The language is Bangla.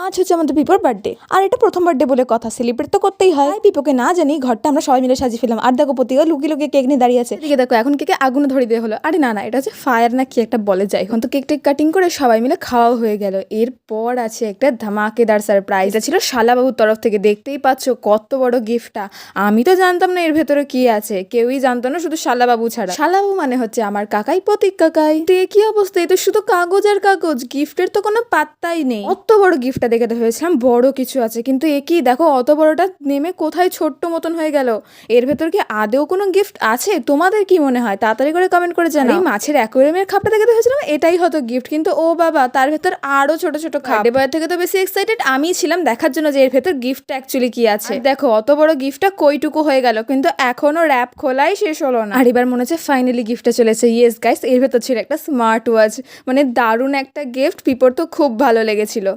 আজ হচ্ছে আমাদের পিপোর বার্থডে, আর এটা প্রথম বার্থডে বলে কথা, সেলিব্রেট তো করতেই হয়। পিপোকে না জানি ঘরটা আমরা সবাই মিলে সাজিয়ে ফেলাম। আর দেখো প্রতিও লুকিয়ে লুকিয়ে কেক নিয়ে দাঁড়িয়ে আছে। এদিকে দেখো এখন কেকে আগুন ধরিয়ে দেওয়া হলো। আরে না, এটা হচ্ছে ফায়ার না কি একটা বলে যায়। এখন তো কেক টেক কাটিং করে সবাই মিলে খাওয়াও হয়ে গেল। এরপর আছে একটা ধামাকেদার সারপ্রাইজ। এটা ছিল শালাবাবুর তরফ থেকে। দেখতেই পাচ্ছ কত বড় গিফটটা। আমি তো জানতাম না এর ভেতরে কি আছে, কেউই জানতো না শুধু শালাবাবু ছাড়া। শালাবাবু মানে হচ্ছে আমার কাকাই, প্রতীক কাকাই। কি অবস্থা, এই তো শুধু কাগজ আর কাগজ, গিফটের তো কোনো পাত্তাই নেই। অত বড় গিফটটা দেখে ভেবেছিলাম বড় কিছু আছে, কিন্তু একই দেখো অত বড়টা নেমে কোথায় ছোট্ট মতন হয়ে গেল। এর ভেতর কি আদেও কোনো গিফট আছে? তোমাদের কি মনে হয়? তাড়াতাড়ি করে কমেন্ট করে জানাও। এই মাছের অ্যাকোয়ারিয়ামের খাপটা দেখে ভেবেছিলাম এটাই হয়তো গিফট, কিন্তু ও বাবা, তার ভেতর আরো ছোট ছোট খাপ। এবার থেকে তো বেশি এক্সাইটেড আমি ছিলাম দেখার জন্য যে এর ভেতর গিফটটা অ্যাকচুয়ালি কি আছে। দেখো অত বড় গিফটটা কইটুকু হয়ে গেল, কিন্তু এখনো র্যাপ খোলাই শেষ হলো না। আর এবার মনে হচ্ছে ফাইনালি গিফটটা চলেছে। ইয়েস গাইস, এর ভেতর ছিল একটা স্মার্ট ওয়াচ। মানে দারুণ একটা গিফট, পিপোর তো খুব ভালো লেগেছিল।